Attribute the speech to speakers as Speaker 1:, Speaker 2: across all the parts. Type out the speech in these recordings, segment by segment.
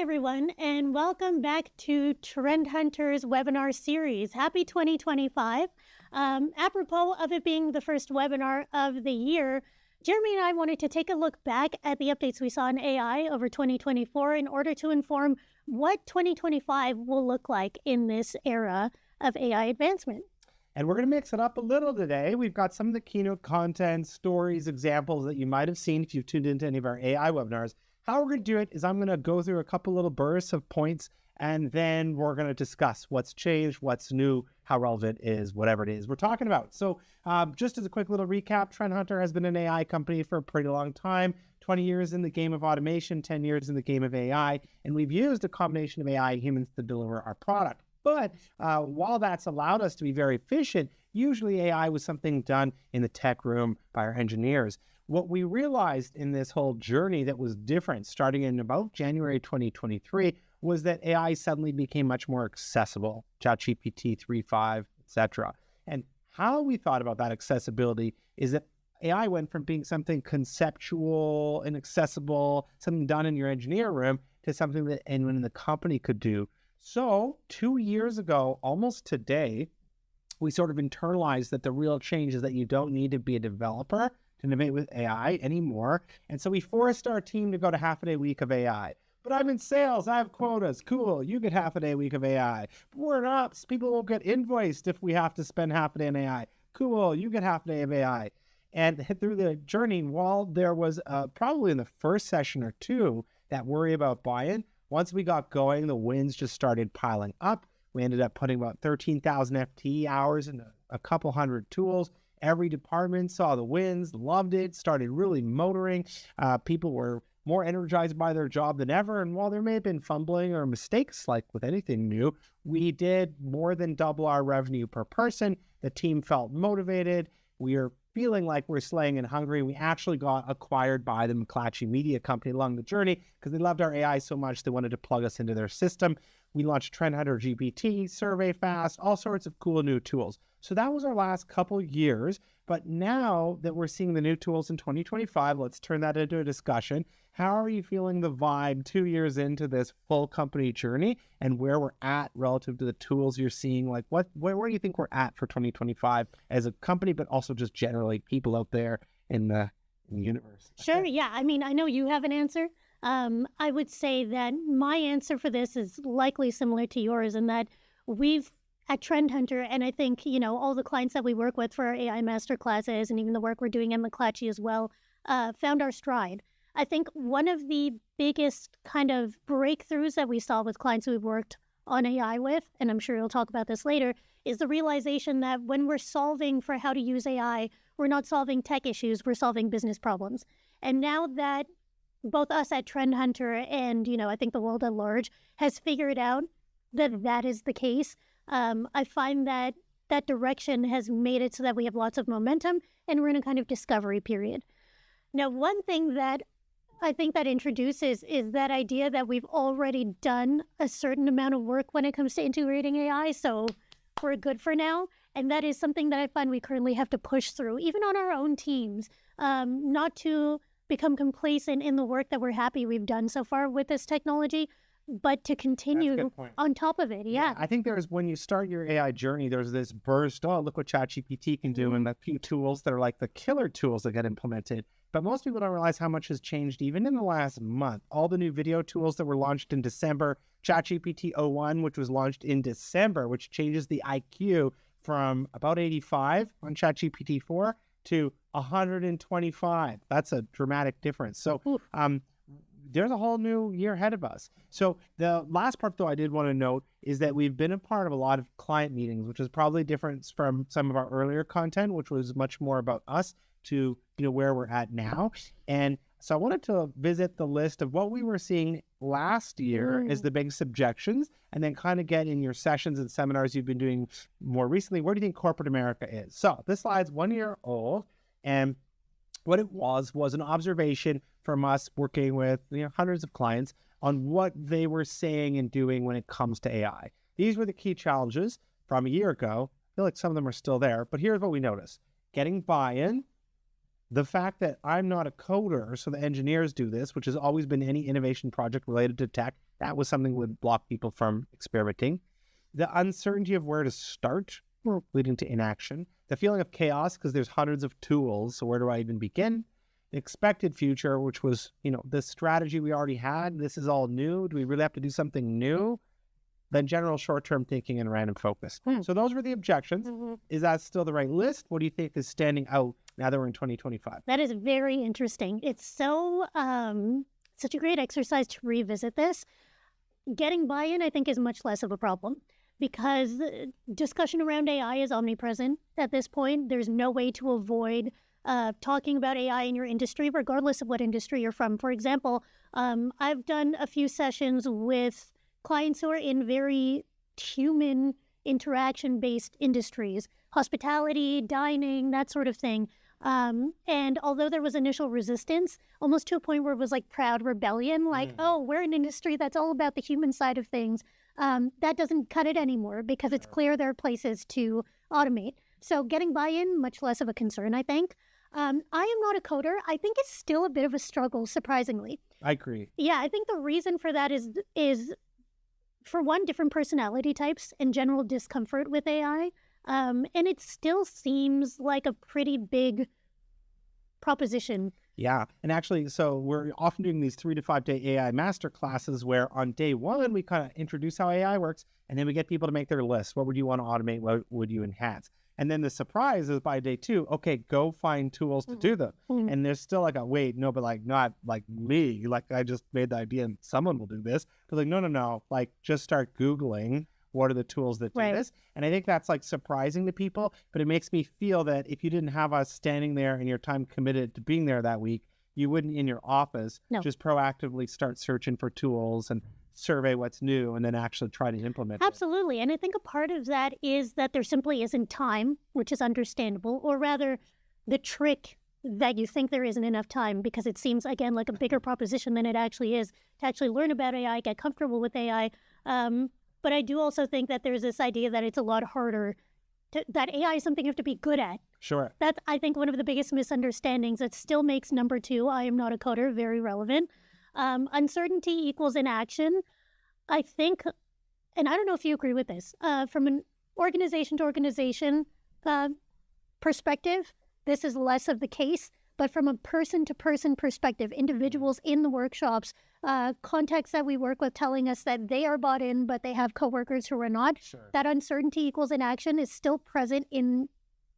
Speaker 1: everyone, and welcome back to Trend Hunter's webinar series. Happy 2025. Apropos of it being the first webinar of the year, Jeremy and I wanted to take a look back at the updates we saw in AI over 2024 in order to inform what 2025 will look like in this era of AI advancement.
Speaker 2: And we're going to mix it up a little today. We've got some of the keynote content, stories, examples that you might have seen if you've tuned into any of our AI webinars. How we're going to do it is I'm going to go through a couple little bursts of points, and then we're going to discuss what's changed, what's new, how relevant is whatever it is we're talking about. So just as a quick little recap, Trend Hunter has been an AI company for a pretty long time, 20 years in the game of automation, 10 years in the game of AI, and we've used a combination of AI and humans to deliver our product. But while that's allowed us to be very efficient, usually AI was something done in the tech room by our engineers. What we realized in this whole journey that was different starting in about January 2023 was that AI suddenly became much more accessible, ChatGPT 3.5, etc. And how we thought about that accessibility is that AI went from being something conceptual and accessible, something done in your engineer room, to something that anyone in the company could do. So 2 years ago, almost today, we sort of internalized that the real change is that you don't need to be a developer to innovate with AI anymore. And so we forced our team to go to half a day week of AI. But I'm in sales, I have quotas. Cool, you get half a day week of AI. But we're not, people won't get invoiced if we have to spend half a day on AI. Cool, you get half a day of AI. And through the journey, while there was probably in the first session or two that worry about buy-in, once we got going, the wins just started piling up. We ended up putting about 13,000 FTE hours into a couple hundred tools. Every department saw the wins, loved it, started really motoring. People were more energized by their job than ever. And while there may have been fumbling or mistakes, like with anything new, we did more than double our revenue per person. The team felt motivated. We are feeling like we're slaying and hungry. We actually got acquired by the McClatchy Media Company along the journey because they loved our AI so much they wanted to plug us into their system. We launched Trend Hunter GPT, Survey Fast, all sorts of cool new tools. So that was our last couple years. But now that we're seeing the new tools in 2025, let's turn that into a discussion. How are you feeling the vibe 2 years into this full company journey and where we're at relative to the tools you're seeing? Like where do you think we're at for 2025 as a company, but also just generally people out there in the universe?
Speaker 1: Sure, yeah. I mean, I know you have an answer. I would say that my answer for this is likely similar to yours in that we've at Trend Hunter, and I think, all the clients that we work with for our AI masterclasses and even the work we're doing at McClatchy as well, found our stride. I think one of the biggest kind of breakthroughs that we saw with clients we've worked on AI with, and I'm sure you'll talk about this later, is the realization that when we're solving for how to use AI, we're not solving tech issues, we're solving business problems. And now that both us at Trend Hunter and, I think the world at large has figured out that that is the case, I find that that direction has made it so that we have lots of momentum and we're in a kind of discovery period. Now, one thing that I think that introduces is that idea that we've already done a certain amount of work when it comes to integrating AI, so we're good for now. And that is something that I find we currently have to push through, even on our own teams, not to become complacent in the work that we're happy we've done so far with this technology, but to continue on top of it. Yeah.
Speaker 2: I think when you start your AI journey, there's this burst, oh, look what ChatGPT can do, and a few tools that are like the killer tools that get implemented. But most people don't realize how much has changed even in the last month. All the new video tools that were launched in December, ChatGPT o1, which was launched in December, which changes the IQ from about 85 on ChatGPT 4 to 125. That's a dramatic difference. So there's a whole new year ahead of us. So the last part, though, I did want to note is that we've been a part of a lot of client meetings, which is probably different from some of our earlier content, which was much more about us to, where we're at now. And so I wanted to visit the list of what we were seeing last year as the biggest objections, and then kind of get in your sessions and seminars you've been doing more recently. Where do you think corporate America is? So this slide's 1 year old, and what it was an observation from us working with hundreds of clients on what they were saying and doing when it comes to AI. These were the key challenges from a year ago. I feel like some of them are still there, but here's what we noticed. Getting buy-in, the fact that I'm not a coder, so the engineers do this, which has always been any innovation project related to tech, That was something that would block people from experimenting. The uncertainty of where to start, leading to inaction. The feeling of chaos because there's hundreds of tools. So where do I even begin? The expected future, which was, the strategy we already had. This is all new. Do we really have to do something new? Then general short-term thinking and random focus. So those were the objections. Is that still the right list? What do you think is standing out now that we're in 2025?
Speaker 1: That is very interesting. It's so such a great exercise to revisit this. Getting buy-in, I think, is much less of a problem because discussion around AI is omnipresent at this point. There's no way to avoid talking about AI in your industry, regardless of what industry you're from. For example, I've done a few sessions with clients who are in very human interaction-based industries, hospitality, dining, that sort of thing. And although there was initial resistance, almost to a point where it was like proud rebellion, like, oh, we're an industry that's all about the human side of things. That doesn't cut it anymore because it's clear there are places to automate. So getting buy-in, much less of a concern, I think. I am not a coder. I think it's still a bit of a struggle, surprisingly.
Speaker 2: I agree.
Speaker 1: Yeah, I think the reason for that is for one, different personality types and general discomfort with AI. And it still seems like a pretty big proposition.
Speaker 2: Yeah. And actually, so we're often doing these 3 to 5 day AI master classes where on day one, we kind of introduce how AI works. And then we get people to make their list. What would you want to automate? What would you enhance? And then the surprise is by day 2, okay, go find tools to do them. And there's still like wait, no, but like not like me, like I just made the idea and someone will do this. But like, no, like just start Googling what are the tools that do this. And I think that's like surprising to people, but it makes me feel that if you didn't have us standing there and your time committed to being there that week, you wouldn't in your office just proactively start searching for tools and survey what's new and then actually try to implement it.
Speaker 1: Absolutely. And I think a part of that is that there simply isn't time, which is understandable, or rather the trick that you think there isn't enough time because it seems, again, like a bigger proposition than it actually is to actually learn about AI, get comfortable with AI. But I do also think that there's this idea that it's a lot harder, that AI is something you have to be good at.
Speaker 2: Sure.
Speaker 1: That's, I think, one of the biggest misunderstandings that still makes number 2, I am not a coder, very relevant. Uncertainty equals inaction. I think, and I don't know if you agree with this, from an organization to organization perspective, this is less of the case. But from a person-to-person perspective, individuals in the workshops, contexts that we work with telling us that they are bought in, but they have coworkers who are not, that uncertainty equals inaction is still present in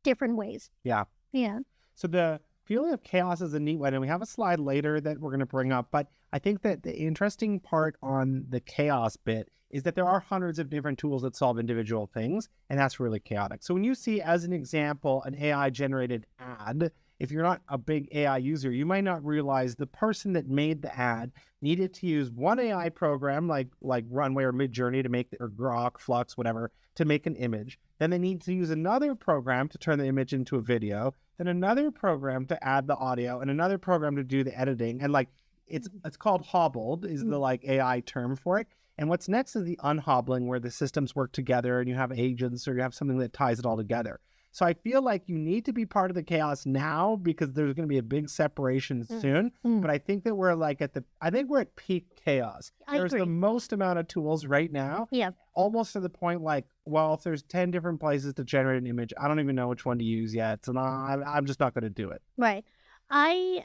Speaker 1: different ways.
Speaker 2: Yeah.
Speaker 1: Yeah.
Speaker 2: So the feeling of chaos is a neat one, and we have a slide later that we're going to bring up. But I think that the interesting part on the chaos bit is that there are hundreds of different tools that solve individual things, and that's really chaotic. So when you see, as an example, an AI-generated ad, if you're not a big AI user, you might not realize the person that made the ad needed to use one AI program like Runway or Midjourney to make, or Grok, Flux, whatever, to make an image. Then they need to use another program to turn the image into a video, then another program to add the audio, and another program to do the editing. And like it's called hobbled is the like AI term for it. And what's next is the unhobbling, where the systems work together and you have agents or you have something that ties it all together. So I feel like you need to be part of the chaos now because there's going to be a big separation soon. But I think that we're like I think we're at peak chaos. There's the most amount of tools right now.
Speaker 1: Yeah.
Speaker 2: Almost to the point like, well, if there's 10 different places to generate an image, I don't even know which one to use yet. So I'm just not going to do it.
Speaker 1: Right. I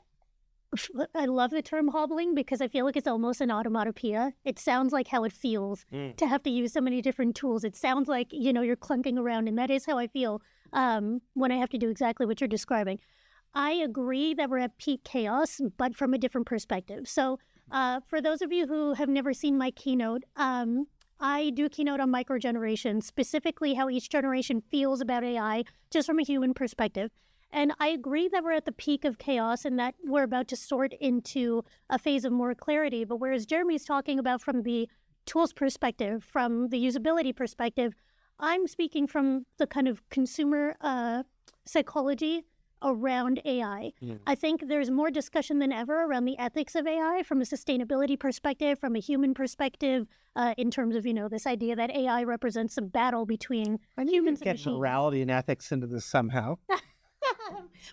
Speaker 1: love the term hobbling because I feel like it's almost an automatopoeia. It sounds like how it feels to have to use so many different tools. It sounds like, you're clunking around, and that is how I feel when I have to do exactly what you're describing. I agree that we're at peak chaos, but from a different perspective. So for those of you who have never seen my keynote, I do keynote on microgeneration, specifically how each generation feels about AI, just from a human perspective. And I agree that we're at the peak of chaos and that we're about to sort into a phase of more clarity. But whereas Jeremy's talking about from the tools perspective, from the usability perspective, I'm speaking from the kind of consumer psychology around AI. I think there's more discussion than ever around the ethics of AI from a sustainability perspective, from a human perspective, in terms of, this idea that AI represents a battle between humans and machines.
Speaker 2: Get morality and ethics into this somehow.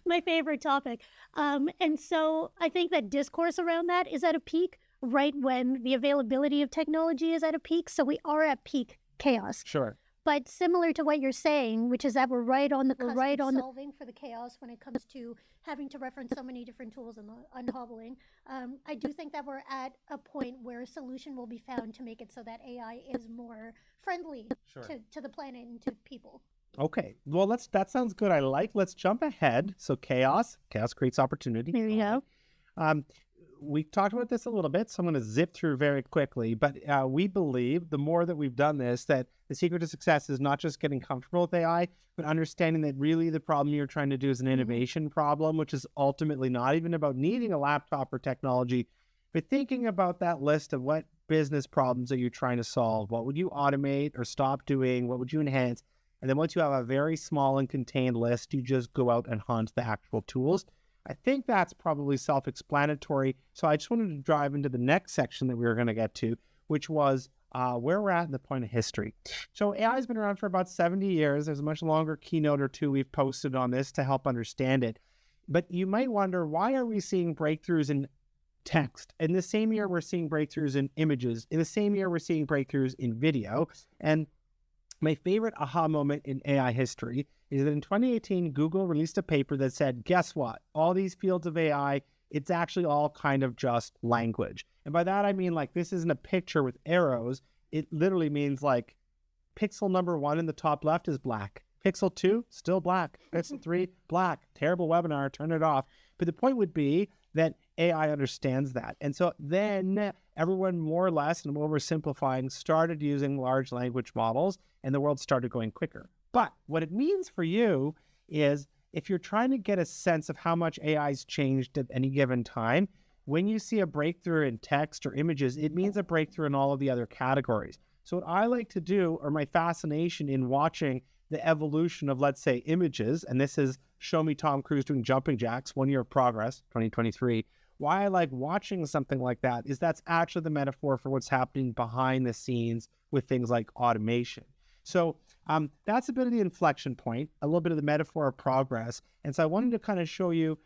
Speaker 1: My favorite topic. And so I think that discourse around that is at a peak. right when the availability of technology is at a peak. So we are at peak chaos.
Speaker 2: Sure.
Speaker 1: But similar to what you're saying, which is that we're right on the cusp of solving for the chaos when it comes to having to reference so many different tools and unhobbling, I do think that we're at a point where a solution will be found to make it so that AI is more friendly
Speaker 2: Sure.
Speaker 1: to the planet and to people.
Speaker 2: Okay. Well, that sounds good. Let's jump ahead. So chaos creates opportunity.
Speaker 1: There you go.
Speaker 2: We talked about this a little bit, so I'm going to zip through very quickly. But we believe the more that we've done this, that the secret to success is not just getting comfortable with AI, but understanding that really the problem you're trying to do is an innovation problem, which is ultimately not even about needing a laptop or technology, but thinking about that list of what business problems are you trying to solve? What would you automate or stop doing? What would you enhance? And then once you have a very small and contained list, you just go out and hunt the actual tools. I think that's probably self-explanatory. So I just wanted to dive into the next section that we were going to get to, which was where we're at in the point of history. So AI has been around for about 70 years. There's a much longer keynote or two we've posted on this to help understand it. But you might wonder, why are we seeing breakthroughs in text? In the same year, we're seeing breakthroughs in images. In the same year, we're seeing breakthroughs in video. And my favorite aha moment in AI history is that in 2018, Google released a paper that said, guess what? All these fields of AI, it's actually all kind of just language. And by that, I mean, like, this isn't a picture with arrows. It literally means like pixel number 1 in the top left is black. Pixel 2, still black. Pixel 3, black. Terrible webinar, turn it off. But the point would be that AI understands that. And so then everyone, more or less, and oversimplifying, started using large language models, and the world started going quicker. But what it means for you is, if you're trying to get a sense of how much AI's changed at any given time, when you see a breakthrough in text or images, it means a breakthrough in all of the other categories. So what I like to do, or my fascination in watching the evolution of, let's say, images, and this is show me Tom Cruise doing jumping jacks, 1 year of progress, 2023. Why I like watching something like that is that's actually the metaphor for what's happening behind the scenes with things like automation. So that's a bit of the inflection point, a little bit of the metaphor of progress. And so I wanted to kind of show you,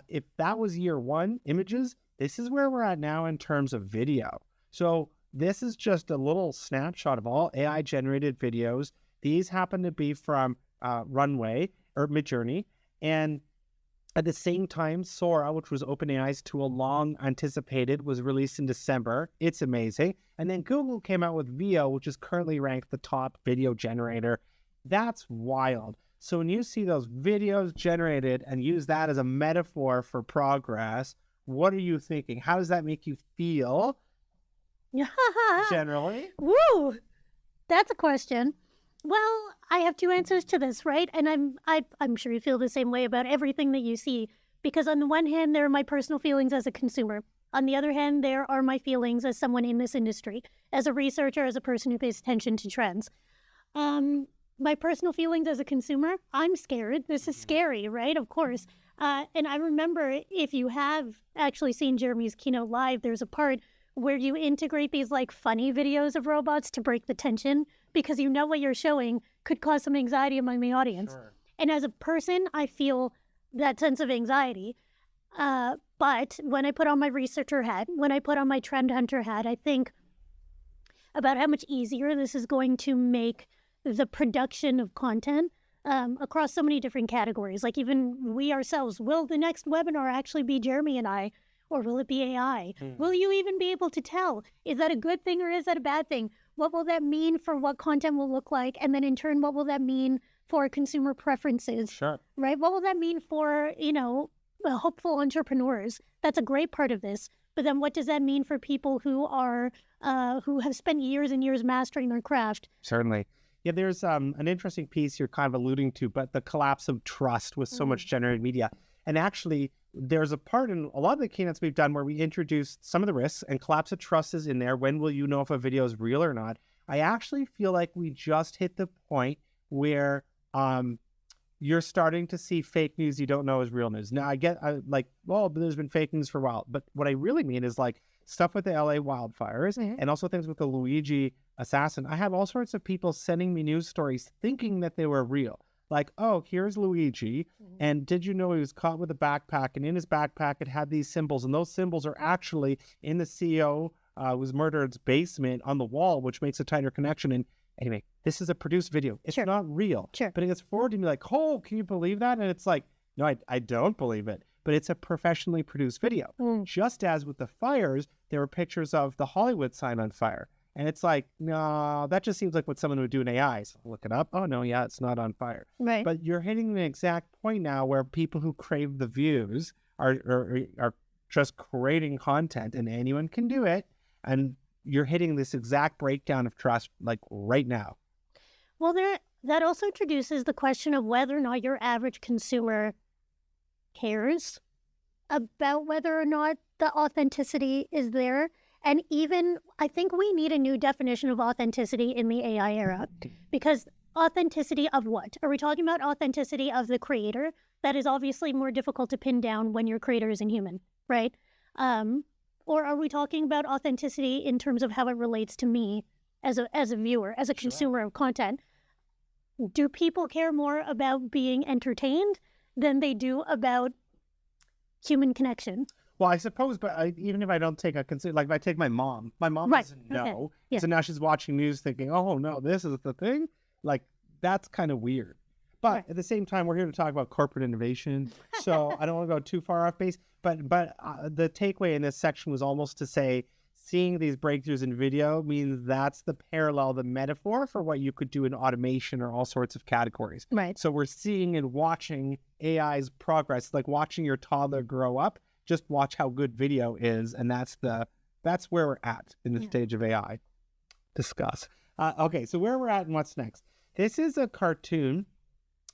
Speaker 2: if that was year 1, images, this is where we're at now in terms of video. So this is just a little snapshot of all AI generated videos. These happen to be from Runway or Midjourney. And at the same time, Sora, which was OpenAI's tool, long anticipated, was released in December. It's amazing. And then Google came out with Veo, which is currently ranked the top video generator. That's wild. So when you see those videos generated and use that as a metaphor for progress, what are you thinking? How does that make you feel generally?
Speaker 1: Woo! That's a question. Well, I have 2 answers to this, right? And I'm sure you feel the same way about everything that you see, because on the one hand, there are my personal feelings as a consumer. On the other hand, there are my feelings as someone in this industry, as a researcher, as a person who pays attention to trends. My personal feelings as a consumer, I'm scared. This is scary, right? Of course. And I remember, if you have actually seen Jeremy's keynote live, there's a part where you integrate these like funny videos of robots to break the tension, because you know what you're showing could cause some anxiety among the audience.
Speaker 2: Sure.
Speaker 1: And as a person, I feel that sense of anxiety. But when I put on my researcher hat, when I put on my trend hunter hat, I think about how much easier this is going to make the production of content across so many different categories. Like, even we ourselves, will the next webinar actually be Jeremy and I? Or will it be AI? Will you even be able to tell? Is that a good thing or is that a bad thing? What will that mean for what content will look like? And then in turn, what will that mean for consumer preferences?
Speaker 2: Sure.
Speaker 1: Right? What will that mean for, hopeful entrepreneurs? That's a great part of this. But then what does that mean for people who are, who have spent years and years mastering their craft?
Speaker 2: Certainly. Yeah, there's an interesting piece you're kind of alluding to, but the collapse of trust with so much generated media. And actually, there's a part in a lot of the keynotes we've done where we introduce some of the risks, and collapse of trust is in there. When will you know if a video is real or not? I actually feel like we just hit the point where you're starting to see fake news you don't know is real news. Now, I get but there's been fake news for a while. But what I really mean is like stuff with the LA wildfires and also things with the Luigi assassin. I have all sorts of people sending me news stories thinking that they were real. Like, oh, here's Luigi. And did you know he was caught with a backpack? And in his backpack, it had these symbols. And those symbols are actually in the CEO was murdered's basement on the wall, which makes a tighter connection. And anyway, this is a produced video. It's
Speaker 1: Sure.
Speaker 2: not real.
Speaker 1: Sure.
Speaker 2: But it gets forwarded to me like, oh, can you believe that? And it's like, no, I don't believe it. But it's a professionally produced video. Just as with the fires, there were pictures of the Hollywood sign on fire. And it's like, no, that just seems like what someone would do in AI. So look it up. Oh, no, yeah, it's not on fire.
Speaker 1: Right.
Speaker 2: But you're hitting the exact point now where people who crave the views are just creating content, and anyone can do it. And you're hitting this exact breakdown of trust like right now.
Speaker 1: Well, that also introduces the question of whether or not your average consumer cares about whether or not the authenticity is there. And even, I think we need a new definition of authenticity in the AI era, because authenticity of what? Are we talking about authenticity of the creator? That is obviously more difficult to pin down when your creator isn't human, right? Or are we talking about authenticity in terms of how it relates to me as a viewer, as a consumer of content? Do people care more about being entertained than they do about human connection?
Speaker 2: Well, I suppose, but even if I don't take like if I take my mom
Speaker 1: Right.
Speaker 2: doesn't know.
Speaker 1: Okay. Yeah.
Speaker 2: So now she's watching news thinking, oh, no, this is the thing. Like, that's kind of weird. But
Speaker 1: Right.
Speaker 2: at the same time, we're here to talk about corporate innovation. So I don't want to go too far off base. But the takeaway in this section was almost to say, seeing these breakthroughs in video means that's the parallel, the metaphor for what you could do in automation or all sorts of categories.
Speaker 1: Right.
Speaker 2: So we're seeing and watching AI's progress, like watching your toddler grow up. Just watch how good video is, and that's where we're at in the stage of AI. Discuss. Okay, so where we're at and what's next. This is a cartoon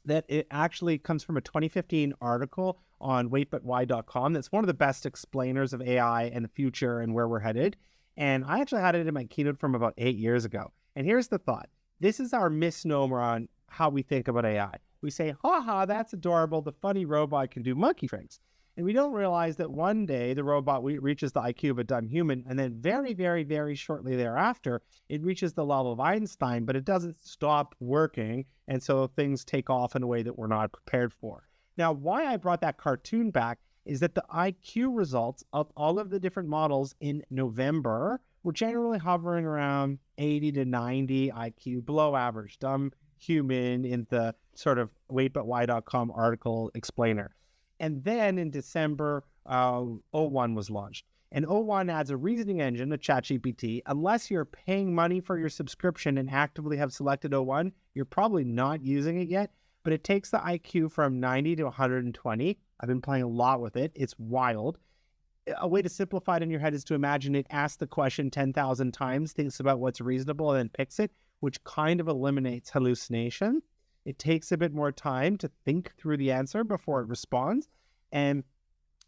Speaker 2: that it actually comes from a 2015 article on waitbutwhy.com. That's one of the best explainers of AI and the future and where we're headed. And I actually had it in my keynote from about 8 years ago. And here's the thought. This is our misnomer on how we think about AI. We say, ha, that's adorable. The funny robot can do monkey tricks. And we don't realize that one day the robot reaches the IQ of a dumb human, and then very, very, very shortly thereafter, it reaches the level of Einstein, but it doesn't stop working, and so things take off in a way that we're not prepared for. Now, why I brought that cartoon back is that the IQ results of all of the different models in November were generally hovering around 80 to 90 IQ, below average, dumb human in the sort of waitbutwhy.com article explainer. And then in December, O1 was launched. And O1 adds a reasoning engine to ChatGPT. Unless you're paying money for your subscription and actively have selected O1, you're probably not using it yet. But it takes the IQ from 90 to 120. I've been playing a lot with it. It's wild. A way to simplify it in your head is to imagine it asks the question 10,000 times, thinks about what's reasonable, and then picks it, which kind of eliminates hallucination. It takes a bit more time to think through the answer before it responds, and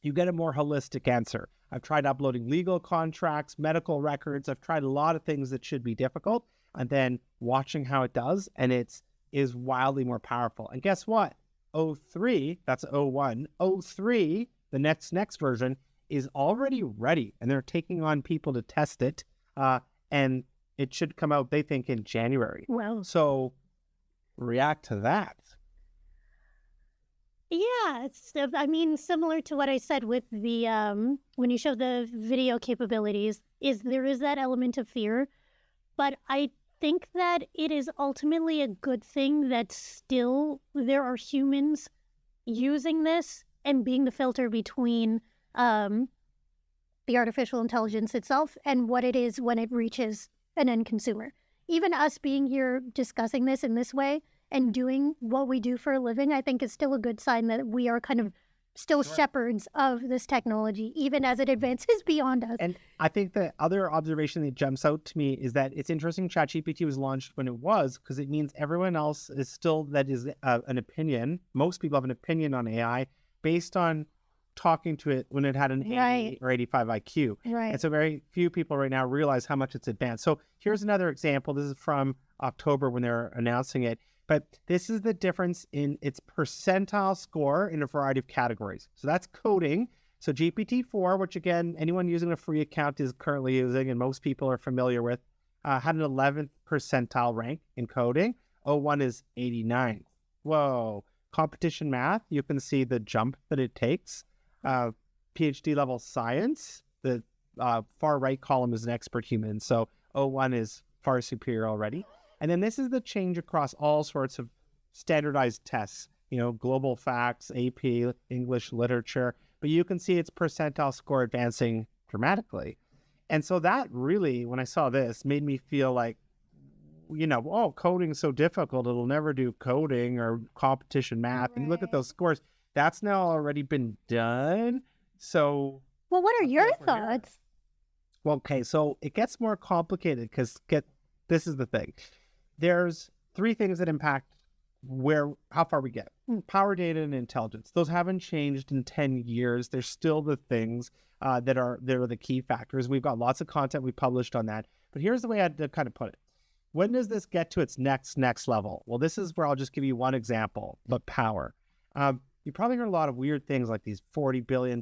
Speaker 2: you get a more holistic answer. I've tried uploading legal contracts, medical records. I've tried a lot of things that should be difficult, and then watching how it does, and it is wildly more powerful. And guess what? O3, that's O1. O3, the next version, is already ready, and they're taking on people to test it, and it should come out, they think, in January.
Speaker 1: Well,
Speaker 2: So react to that.
Speaker 1: yeah, I mean, similar to what I said with the when you show the video capabilities, there is that element of fear, but I think that it is ultimately a good thing that still there are humans using this and being the filter between the artificial intelligence itself and what it is when it reaches an end consumer. Even us being here discussing this in this way and doing what we do for a living, I think is still a good sign that we are kind of still shepherds of this technology, even as it advances beyond us.
Speaker 2: And I think the other observation that jumps out to me is that it's interesting ChatGPT was launched when it was, because it means everyone else is still, that is an opinion. Most people have an opinion on AI based on talking to it when it had an 80 or 85 IQ.
Speaker 1: Right.
Speaker 2: And so very few people right now realize how much it's advanced. So here's another example. This is from October when they're announcing it. But this is the difference in its percentile score in a variety of categories. So that's coding. So GPT-4, which again, anyone using a free account is currently using and most people are familiar with, had an 11th percentile rank in coding. O1 is 89. whoa. Competition math, you can see the jump that it takes. PhD level science, the far right column is an expert human. So O1 is far superior already. And then this is the change across all sorts of standardized tests, global facts, AP, English literature. But you can see its percentile score advancing dramatically. And so that really, when I saw this, made me feel like, oh, coding's so difficult. It'll never do coding or competition math. And look at those scores. That's now already been done. So,
Speaker 1: well, what are your
Speaker 2: here.
Speaker 1: thoughts?
Speaker 2: Well, okay, so it gets more complicated because this is the thing. There's three things that impact how far we get. Power, data, and intelligence. Those haven't changed in 10 years. They're still the things that are the key factors. We've got lots of content we published on that. But here's the way I'd kind of put it. When does this get to its next level? Well, this is where I'll just give you one example, but power. You probably heard a lot of weird things like these $40 billion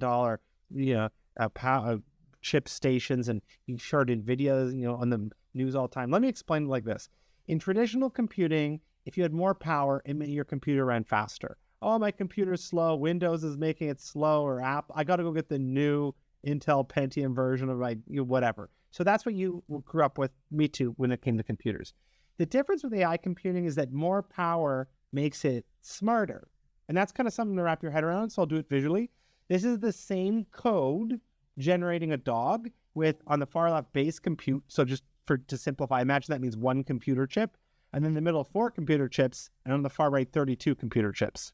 Speaker 2: chip stations, and you short in videos, on the news all the time. Let me explain it like this. In traditional computing, if you had more power, it meant your computer ran faster. Oh, my computer's slow. Windows is making it slow, or I got to go get the new Intel Pentium version of my whatever. So that's what you grew up with, me too, when it came to computers. The difference with AI computing is that more power makes it smarter. And that's kind of something to wrap your head around, so I'll do it visually. This is the same code generating a dog with, on the far left, base compute. So just to simplify, imagine that means one computer chip, and then in the middle, 4 computer chips, and on the far right, 32 computer chips.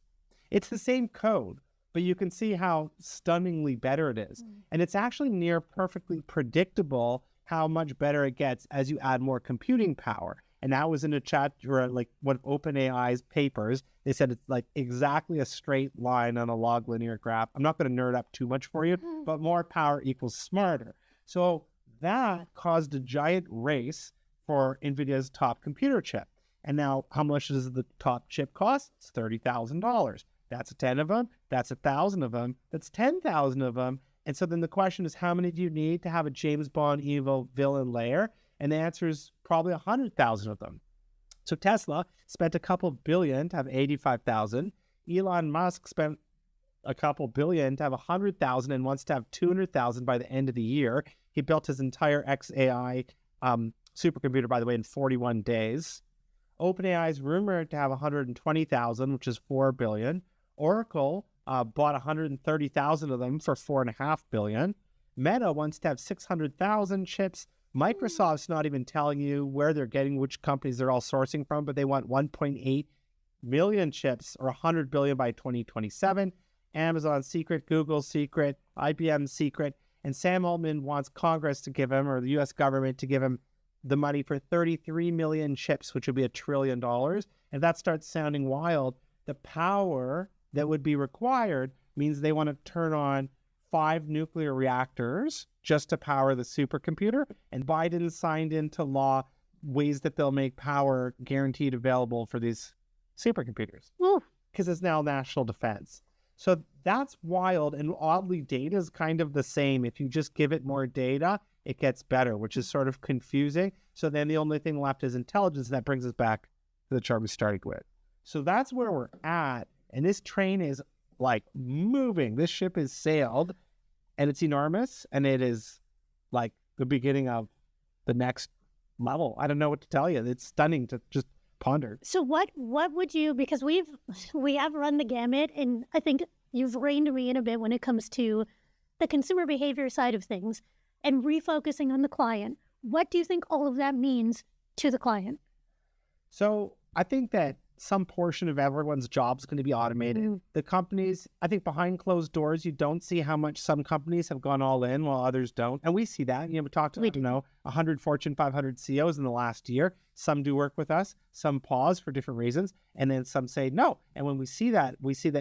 Speaker 2: It's the same code, but you can see how stunningly better it is. And it's actually near perfectly predictable how much better it gets as you add more computing power. And that was in a chat or like one of OpenAI's papers. They said it's like exactly a straight line on a log linear graph. I'm not going to nerd up too much for you, but more power equals smarter. So that caused a giant race for NVIDIA's top computer chip. And now how much does the top chip cost? It's $30,000. That's 10 of them. That's 1,000 of them. That's 10,000 of them. And so then the question is, how many do you need to have a James Bond evil villain layer? And the answer is probably 100,000 of them. So Tesla spent a couple billion to have 85,000. Elon Musk spent a couple billion to have 100,000 and wants to have 200,000 by the end of the year. He built his entire XAI supercomputer, by the way, in 41 days. OpenAI is rumored to have 120,000, which is 4 billion. Oracle bought 130,000 of them for 4.5 billion. Meta wants to have 600,000 chips. Microsoft's not even telling you where they're getting, which companies they're all sourcing from, but they want 1.8 million chips, or 100 billion by 2027. Amazon's secret, Google's secret, IBM's secret, and Sam Altman wants Congress to give him, or the U.S. government to give him, the money for 33 million chips, which would be $1 trillion. If that starts sounding wild, the power that would be required means they want to turn on 5 nuclear reactors just to power the supercomputer. And Biden signed into law ways that they'll make power guaranteed available for these supercomputers because it's now national defense. So that's wild. And oddly, data is kind of the same. If you just give it more data, it gets better, which is sort of confusing. So then the only thing left is intelligence. And that brings us back to the chart we started with. So that's where we're at. And this train is like moving. This ship is sailed, and it's enormous. And it is like the beginning of the next level. I don't know what to tell you. It's stunning to just ponder.
Speaker 1: So what would you, because we have run the gamut, and I think you've reined me in a bit when it comes to the consumer behavior side of things and refocusing on the client. What do you think all of that means to the client?
Speaker 2: So I think that some portion of everyone's job is going to be automated. The companies, I think behind closed doors, you don't see how much some companies have gone all in while others don't. And we see that. We talked to, 100 Fortune 500 CEOs in the last year. Some do work with us, some pause for different reasons, and then some say no. And when we see that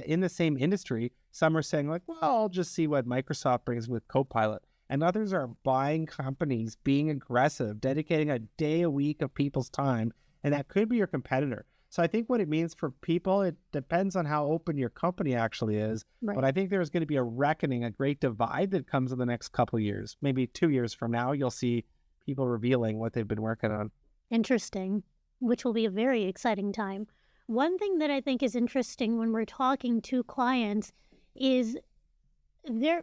Speaker 2: in the same industry, some are saying like, well, I'll just see what Microsoft brings with Copilot. And others are buying companies, being aggressive, dedicating a day a week of people's time, and that could be your competitor. So I think what it means for people, it depends on how open your company actually is. Right. But I think there's going to be a reckoning, a great divide that comes in the next couple of years. Maybe 2 years from now, you'll see people revealing what they've been working on.
Speaker 1: Interesting, which will be a very exciting time. One thing that I think is interesting when we're talking to clients is their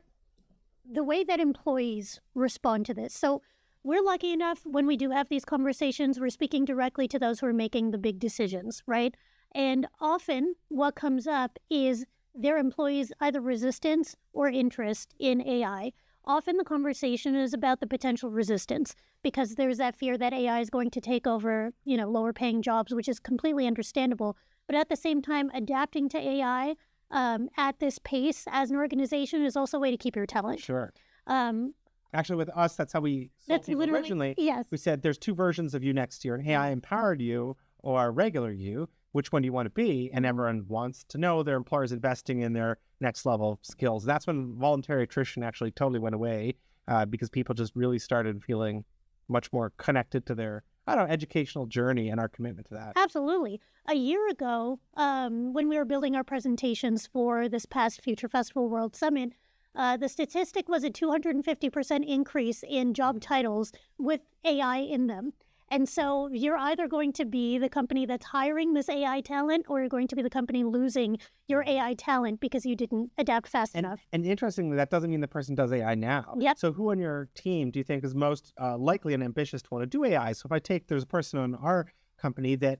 Speaker 1: the way that employees respond to this. So we're lucky enough when we do have these conversations, we're speaking directly to those who are making the big decisions, right? And often what comes up is their employees' either resistance or interest in AI. Often the conversation is about the potential resistance because there's that fear that AI is going to take over, lower paying jobs, which is completely understandable. But at the same time, adapting to AI at this pace as an organization is also a way to keep your talent.
Speaker 2: Sure.
Speaker 1: Um,
Speaker 2: Actually, with us, that's how we sold
Speaker 1: that's
Speaker 2: people
Speaker 1: literally,
Speaker 2: originally.
Speaker 1: yes.
Speaker 2: We said there's two versions of you next year, an AI empowered you or regular you. Which one do you want to be? And everyone wants to know their employer's investing in their next level skills. That's when voluntary attrition actually totally went away because people just really started feeling much more connected to their, educational journey and our commitment to that.
Speaker 1: Absolutely. A year ago, when we were building our presentations for this past Future Festival World Summit, the statistic was a 250% increase in job titles with AI in them. And so you're either going to be the company that's hiring this AI talent or you're going to be the company losing your AI talent because you didn't adapt fast enough.
Speaker 2: And interestingly, that doesn't mean the person does AI now.
Speaker 1: Yep.
Speaker 2: So who on your team do you think is most likely and ambitious to want to do AI? So if I take, there's a person on our company that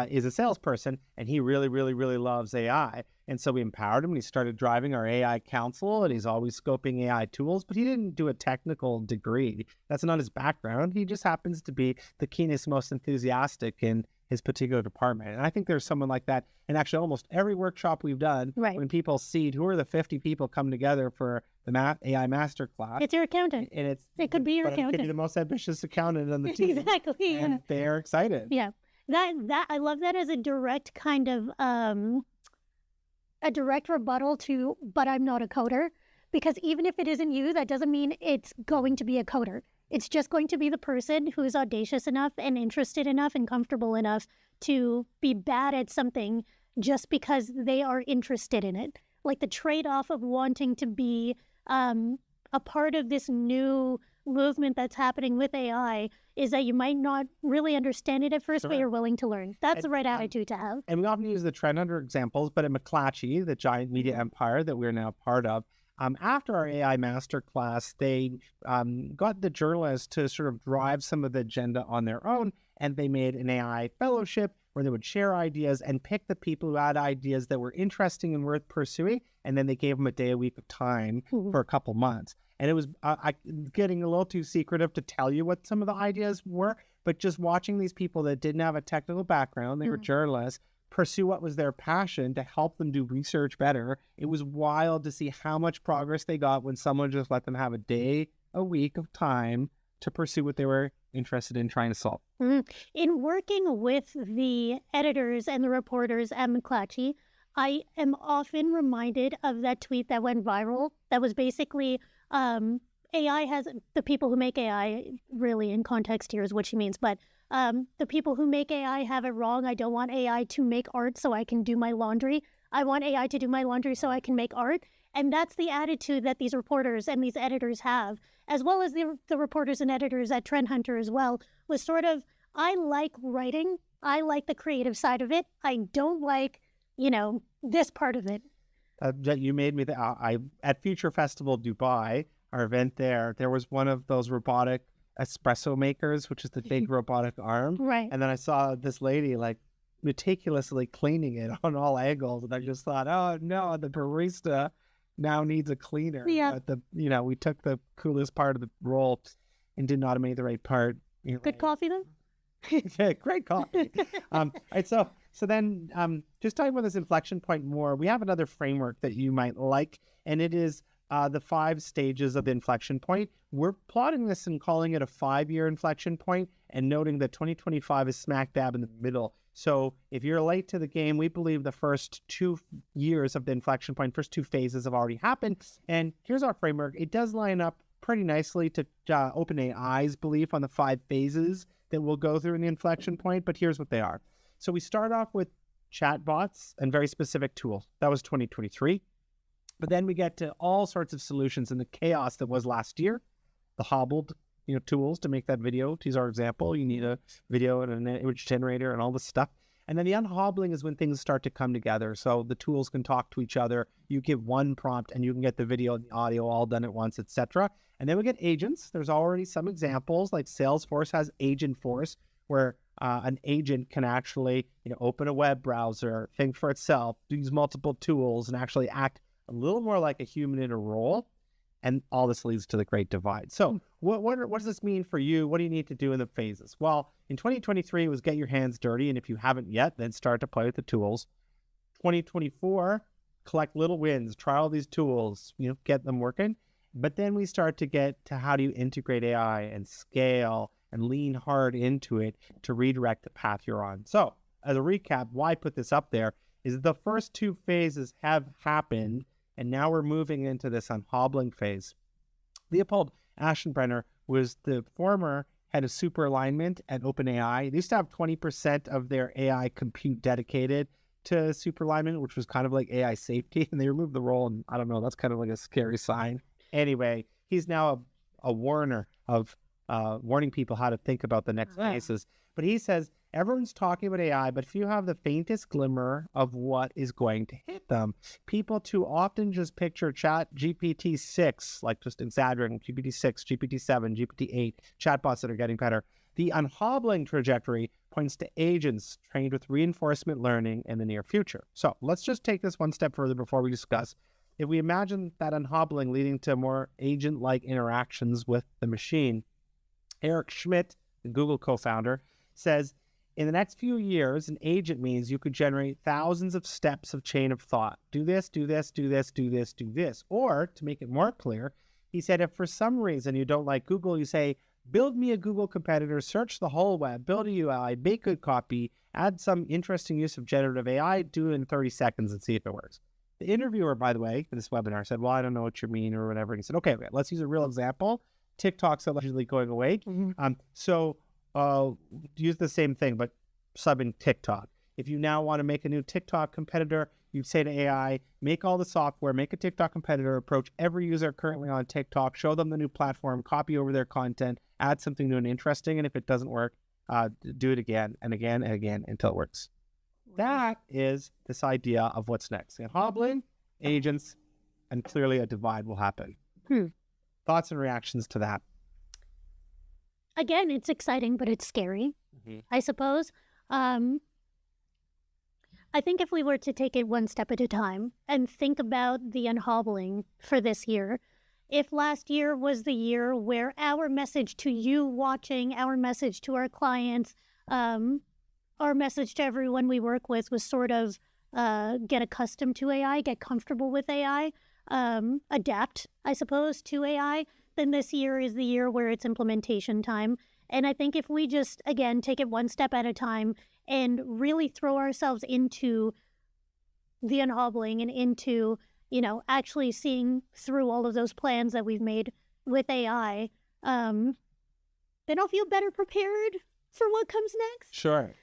Speaker 2: is a salesperson and he really, really, really loves AI. And so we empowered him and he started driving our AI council and he's always scoping AI tools, but he didn't do a technical degree. That's not his background. He just happens to be the keenest, most enthusiastic in his particular department. And I think there's someone like that in actually almost every workshop we've done.
Speaker 1: Right.
Speaker 2: When people see who are the 50 people come together for the AI masterclass.
Speaker 1: It's your accountant.
Speaker 2: And
Speaker 1: it could be your
Speaker 2: but
Speaker 1: accountant.
Speaker 2: It could be the most ambitious accountant on the team.
Speaker 1: Exactly.
Speaker 2: And they're excited.
Speaker 1: Yeah. That I love that as a direct kind of a direct rebuttal to, but I'm not a coder. Because even if it isn't you, that doesn't mean it's going to be a coder. It's just going to be the person who's audacious enough and interested enough and comfortable enough to be bad at something just because they are interested in it. Like the trade-off of wanting to be a part of this new movement that's happening with AI is that you might not really understand it at first, but you're willing to learn. That's the right attitude to have.
Speaker 2: And we often use the trend hunter examples, but at McClatchy, the giant media empire that we're now part of, after our AI masterclass, they got the journalists to sort of drive some of the agenda on their own, and they made an AI fellowship where they would share ideas and pick the people who had ideas that were interesting and worth pursuing, and then they gave them a day a week of time for a couple months. And it was getting a little too secretive to tell you what some of the ideas were, but just watching these people that didn't have a technical background, they were journalists, pursue what was their passion to help them do research better. It was wild to see how much progress they got when someone just let them have a day a week of time to pursue what they were interested in trying to solve.
Speaker 1: In working with the editors and the reporters at McClatchy, I am often reminded of that tweet that went viral that was basically AI has the people who make AI, really in context here is what she means, but the people who make AI have it wrong. I don't want AI to make art so I can do my laundry. I want AI to do my laundry so I can make art. And that's the attitude that these reporters and these editors have, as well as the reporters and editors at Trend Hunter as well, was sort of, I like writing. I like the creative side of it. I don't like, this part of it.
Speaker 2: You made me, at Future Festival Dubai, our event there was one of those robotic espresso makers, which is the big robotic arm.
Speaker 1: Right.
Speaker 2: And then I saw this lady like meticulously cleaning it on all angles. And I just thought, oh no, the barista now needs a cleaner.
Speaker 1: Yeah.
Speaker 2: But we took the coolest part of the role and didn't automate the right part.
Speaker 1: Good coffee though?
Speaker 2: Yeah, great coffee. Right, so then just talking about this inflection point more, we have another framework that you might like, and it is the 5 stages of the inflection point. We're plotting this and calling it a 5-year inflection point and noting that 2025 is smack dab in the middle. So if you're late to the game, we believe the first 2 years of the inflection point, first 2 phases have already happened. And here's our framework. It does line up pretty nicely to OpenAI's belief on the 5 phases that we'll go through in the inflection point, but here's what they are. So we start off with chatbots and very specific tools. That was 2023. But then we get to all sorts of solutions in the chaos that was last year, the hobbled tools to make that video. To use our example, you need a video and an image generator and all this stuff. And then the unhobbling is when things start to come together. So the tools can talk to each other. You give one prompt and you can get the video and the audio all done at once, etc. And then we get agents. There's already some examples, like Salesforce has Agentforce, where an agent can actually, open a web browser, think for itself, use multiple tools, and actually act a little more like a human in a role. And all this leads to the great divide. So what does this mean for you? What do you need to do in the phases? Well, in 2023, it was get your hands dirty. And if you haven't yet, then start to play with the tools. 2024, collect little wins, try all these tools, get them working. But then we start to get to how do you integrate AI and scale and lean hard into it to redirect the path you're on. So as a recap, why I put this up there is the first two phases have happened. And now we're moving into this unhobbling phase. Leopold Aschenbrenner was the former head of super alignment at OpenAI. They used to have 20% of their AI compute dedicated to super alignment, which was kind of like AI safety. And they removed the role. And I don't know, that's kind of like a scary sign. Anyway, he's now a warner of warning people how to think about the next phases. But he says, everyone's talking about AI, but few have the faintest glimmer of what is going to hit them. People too often just picture Chat GPT-6, like just exaggerating, GPT-6, GPT-7, GPT-8, chatbots that are getting better. The unhobbling trajectory points to agents trained with reinforcement learning in the near future. So let's just take this one step further before we discuss. If we imagine that unhobbling leading to more agent-like interactions with the machine, Eric Schmidt, the Google co-founder, says, in the next few years, an agent means you could generate thousands of steps of chain of thought. Do this, do this, do this, do this, do this. Or, to make it more clear, he said, if for some reason you don't like Google, you say, build me a Google competitor, search the whole web, build a UI, make good copy, add some interesting use of generative AI, do it in 30 seconds and see if it works. The interviewer, by the way, in this webinar said, well, I don't know what you mean or whatever. And he said, okay, let's use a real example. TikTok's allegedly going away. So use the same thing, but subbing TikTok. If you now want to make a new TikTok competitor, you'd say to AI, make all the software, make a TikTok competitor, approach every user currently on TikTok, show them the new platform, copy over their content, add something new and interesting. And if it doesn't work, do it again and again and again until it works. That is this idea of what's next. And hobbling, agents, and clearly a divide will happen. Thoughts and reactions to that?
Speaker 1: Again, it's exciting, but it's scary, I suppose. I think if we were to take it one step at a time and think about the unhobbling for this year, if last year was the year where our message to you watching, our message to our clients, our message to everyone we work with was sort of get accustomed to AI, get comfortable with AI, adapt, I suppose, to AI, then this year is the year where it's implementation time. And I think if we just, again, take it one step at a time and really throw ourselves into the unhobbling and into, actually seeing through all of those plans that we've made with AI, then I'll feel better prepared for what comes next.
Speaker 2: Sure.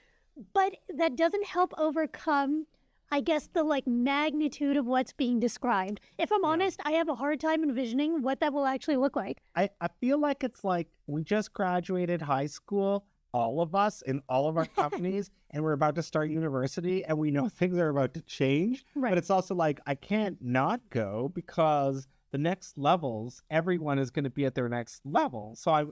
Speaker 1: But that doesn't help overcome, I guess, the magnitude of what's being described. If I'm honest, I have a hard time envisioning what that will actually look like.
Speaker 2: I feel like it's like we just graduated high school, all of us in all of our companies, and we're about to start university, and we know things are about to change.
Speaker 1: Right.
Speaker 2: But it's also like, I can't not go because the next levels, everyone is going to be at their next level. So I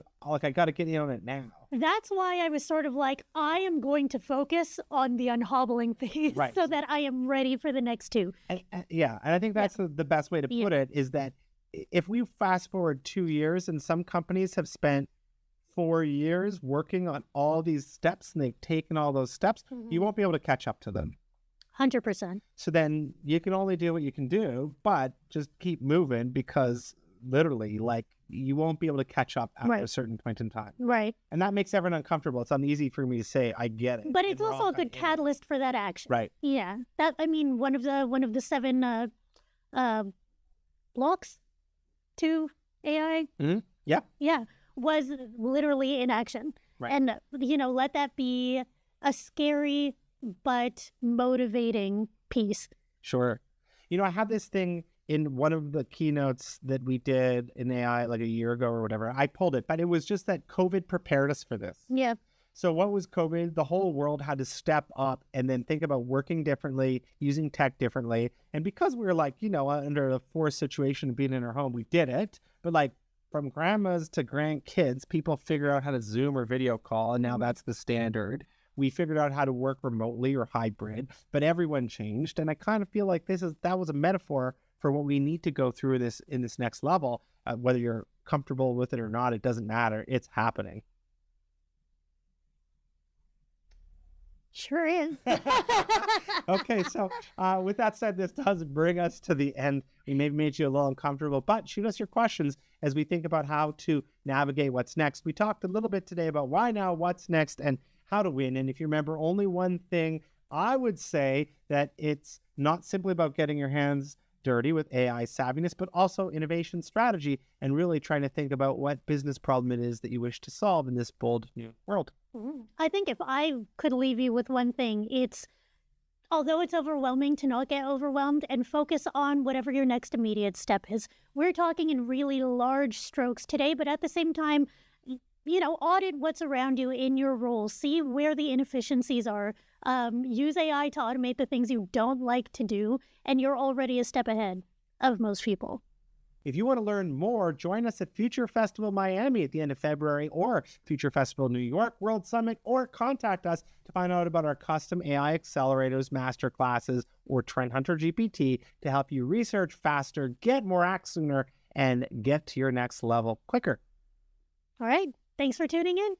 Speaker 2: got to get in on it now.
Speaker 1: That's why I was sort of like, I am going to focus on the unhobbling phase so that I am ready for the next two.
Speaker 2: And I think that's the best way to put it, is that if we fast forward 2 years, and some companies have spent 4 years working on all these steps and they've taken all those steps, you won't be able to catch up to them.
Speaker 1: 100%.
Speaker 2: So then you can only do what you can do, but just keep moving, because literally, you won't be able to catch up after a certain point in time.
Speaker 1: Right.
Speaker 2: And that makes everyone uncomfortable. It's uneasy for me to say, I get it.
Speaker 1: But it's also a good catalyst for that action.
Speaker 2: Right.
Speaker 1: Yeah. One of the 7 blocks to AI.
Speaker 2: Yeah.
Speaker 1: Yeah. Was literally in action.
Speaker 2: Right.
Speaker 1: And, let that be a scary but motivating piece.
Speaker 2: Sure. I had this thing in one of the keynotes that we did in AI like a year ago or whatever. I pulled it, but it was just that COVID prepared us for this.
Speaker 1: Yeah.
Speaker 2: So what was COVID? The whole world had to step up and then think about working differently, using tech differently. And because we were like, under a forced situation of being in our home, we did it. But like from grandmas to grandkids, people figure out how to Zoom or video call, and now that's the standard. We figured out how to work remotely or hybrid, but everyone changed. And I kind of feel like that was a metaphor for what we need to go through this in this next level. Whether you're comfortable with it or not, it doesn't matter. It's happening.
Speaker 1: Sure is.
Speaker 2: Okay, so with that said, this does bring us to the end. We maybe made you a little uncomfortable, but shoot us your questions as we think about how to navigate what's next. We talked a little bit today about why now, what's next, and how to win. And if you remember only one thing, I would say that it's not simply about getting your hands dirty with AI savviness, but also innovation strategy and really trying to think about what business problem it is that you wish to solve in this bold new world.
Speaker 1: I think if I could leave you with one thing, although it's overwhelming, to not get overwhelmed and focus on whatever your next immediate step is. We're talking in really large strokes today, but at the same time, audit what's around you in your role. See where the inefficiencies are. Use AI to automate the things you don't like to do, and you're already a step ahead of most people.
Speaker 2: If you want to learn more, join us at Future Festival Miami at the end of February, or Future Festival New York World Summit, or contact us to find out about our custom AI accelerators, masterclasses, or Trend Hunter GPT to help you research faster, get more acts sooner, and get to your next level quicker.
Speaker 1: All right. Thanks for tuning in.